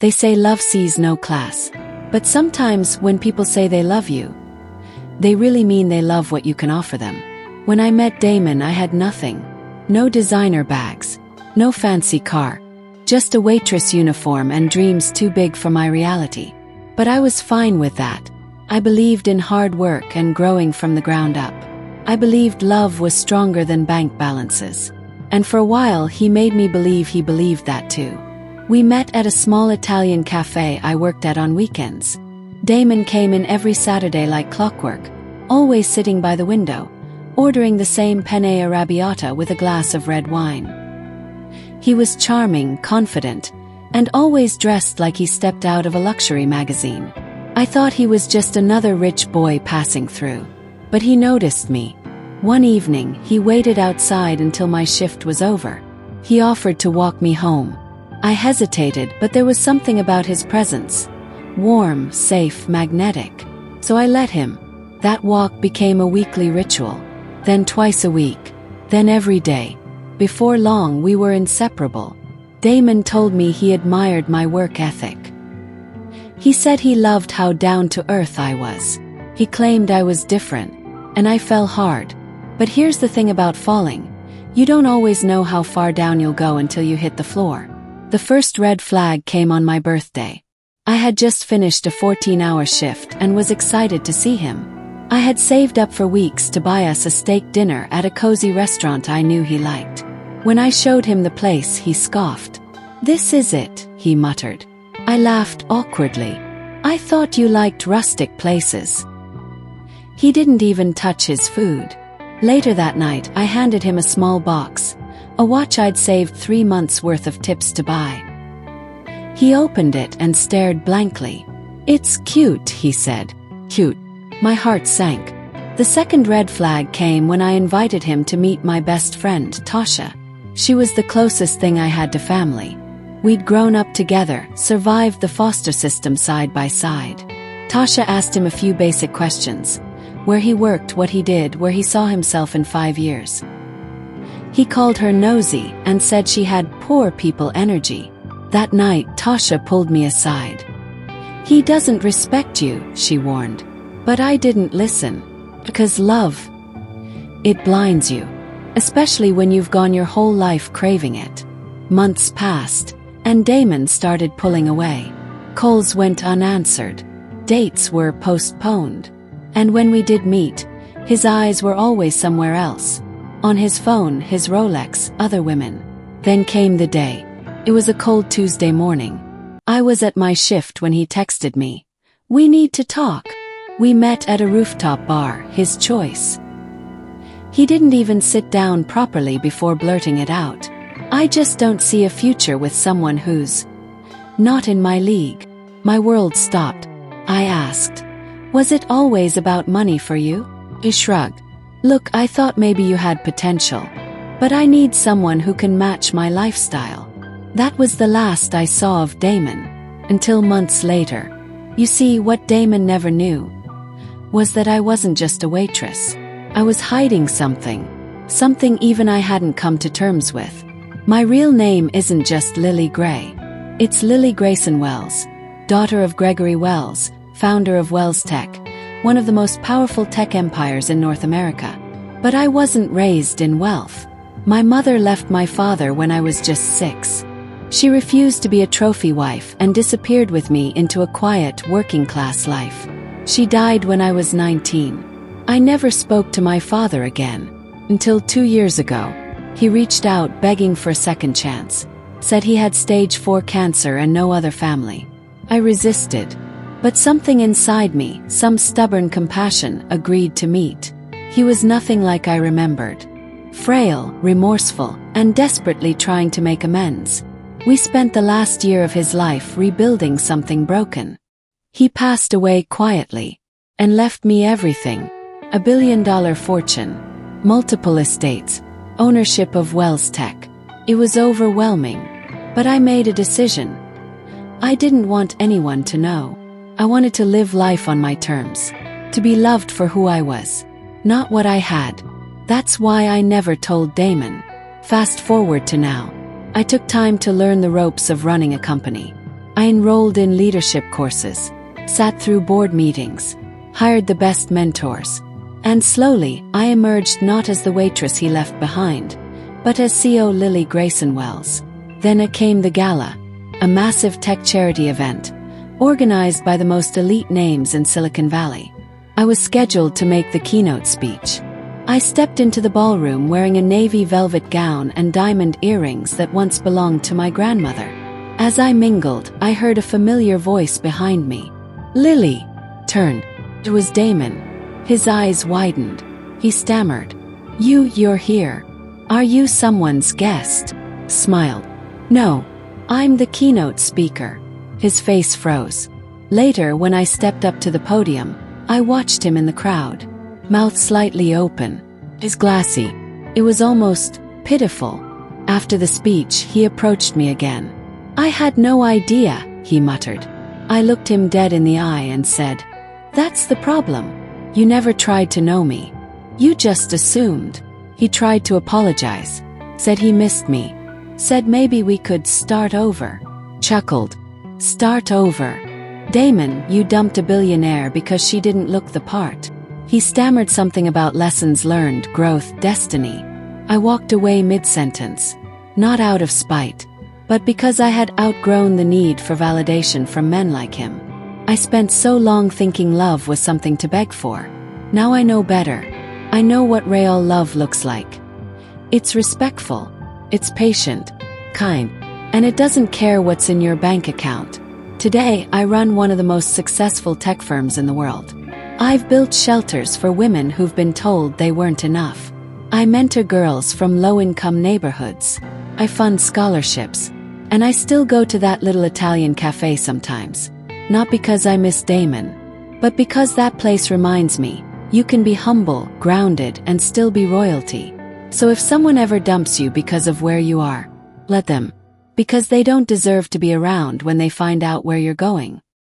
They say love sees no class. But sometimes when people say they love you, they really mean they love what you can offer them. When I met Damon, I had nothing. No designer bags. No fancy car. Just a waitress uniform and dreams too big for my reality. But I was fine with that. I believed in hard work and growing from the ground up. I believed love was stronger than bank balances. And for a while he made me believe he believed that too. We met at a small Italian cafe I worked at on weekends. Damon came in every Saturday like clockwork, always sitting by the window, ordering the same penne arrabbiata with a glass of red wine. He was charming, confident, and always dressed like he stepped out of a luxury magazine. I thought he was just another rich boy passing through. But he noticed me. One evening, he waited outside until my shift was over. He offered to walk me home. I hesitated, but there was something about his presence. Warm, safe, magnetic. So I let him. That walk became a weekly ritual. Then twice a week. Then every day. Before long, we were inseparable. Damon told me he admired my work ethic. He said he loved how down-to-earth I was. He claimed I was different, and I fell hard. But here's the thing about falling. You don't always know how far down you'll go until you hit the floor. The first red flag came on my birthday. I had just finished a 14-hour shift and was excited to see him. I had saved up for weeks to buy us a steak dinner at a cozy restaurant I knew he liked. When I showed him the place, he scoffed. "This is it," he muttered. I laughed awkwardly. "I thought you liked rustic places." He didn't even touch his food. Later that night, I handed him a small box, a watch I'd saved 3 months' worth of tips to buy. He opened it and stared blankly. "It's cute," he said. "Cute." My heart sank. The second red flag came when I invited him to meet my best friend, Tasha. She was the closest thing I had to family. We'd grown up together, survived the foster system side by side. Tasha asked him a few basic questions. Where he worked, what he did, where he saw himself in 5 years. He called her nosy and said she had poor people energy. That night, Tasha pulled me aside. "He doesn't respect you," she warned. But I didn't listen. Because love, it blinds you. Especially when you've gone your whole life craving it. Months passed, and Damon started pulling away. Calls went unanswered. Dates were postponed. And when we did meet, his eyes were always somewhere else. On his phone, his Rolex, other women. Then came the day. It was a cold Tuesday morning. I was at my shift when he texted me. "We need to talk." We met at a rooftop bar, his choice. He didn't even sit down properly before blurting it out. "I just don't see a future with someone who's not in my league." My world stopped. I asked, "Was it always about money for you?" He shrugged. "Look, I thought maybe you had potential. But I need someone who can match my lifestyle." That was the last I saw of Damon. Until months later. You see, what Damon never knew was that I wasn't just a waitress. I was hiding something. Something even I hadn't come to terms with. My real name isn't just Lily Gray. It's Lily Grayson Wells, daughter of Gregory Wells, founder of Wells Tech, one of the most powerful tech empires in North America. But I wasn't raised in wealth. My mother left my father when I was just 6. She refused to be a trophy wife and disappeared with me into a quiet, working-class life. She died when I was 19. I never spoke to my father again. Until 2 years ago. He reached out begging for a second chance. Said he had stage 4 cancer and no other family. I resisted. But something inside me, some stubborn compassion, agreed to meet. He was nothing like I remembered. Frail, remorseful, and desperately trying to make amends. We spent the last year of his life rebuilding something broken. He passed away quietly. And left me everything. $1 billion fortune. Multiple estates. Ownership of Wells Tech. It was overwhelming. But I made a decision. I didn't want anyone to know. I wanted to live life on my terms. To be loved for who I was. Not what I had. That's why I never told Damon. Fast forward to now. I took time to learn the ropes of running a company. I enrolled in leadership courses, sat through board meetings, hired the best mentors, and slowly I emerged not as the waitress he left behind, but as CEO Lily Grayson Wells. Then came the gala, a massive tech charity event, organized by the most elite names in Silicon Valley. I was scheduled to make the keynote speech. I stepped into the ballroom wearing a navy velvet gown and diamond earrings that once belonged to my grandmother. As I mingled, I heard a familiar voice behind me. Lily! Turned. It was Damon. His eyes widened. He stammered. You're here. Are you someone's guest? Smiled. No. I'm the keynote speaker. His face froze. Later, when I stepped up to the podium, I watched him in the crowd. Mouth slightly open. His glassy. It was almost pitiful. After the speech, he approached me again. I had no idea, he muttered. I looked him dead in the eye and said, That's the problem. You never tried to know me. You just assumed. He tried to apologize. Said he missed me. Said maybe we could start over. Chuckled. Start over. Damon, you dumped a billionaire because she didn't look the part. He stammered something about lessons learned, growth, destiny. I walked away mid-sentence. Not out of spite, but because I had outgrown the need for validation from men like him. I spent so long thinking love was something to beg for. Now I know better. I know what real love looks like. It's respectful. It's patient, kind, and it doesn't care what's in your bank account. Today, I run one of the most successful tech firms in the world. I've built shelters for women who've been told they weren't enough. I mentor girls from low-income neighborhoods. I fund scholarships. And I still go to that little Italian cafe sometimes. Not because I miss Damon, but because that place reminds me, you can be humble, grounded, and still be royalty. So if someone ever dumps you because of where you are, let them. Because they don't deserve to be around when they find out where you're going.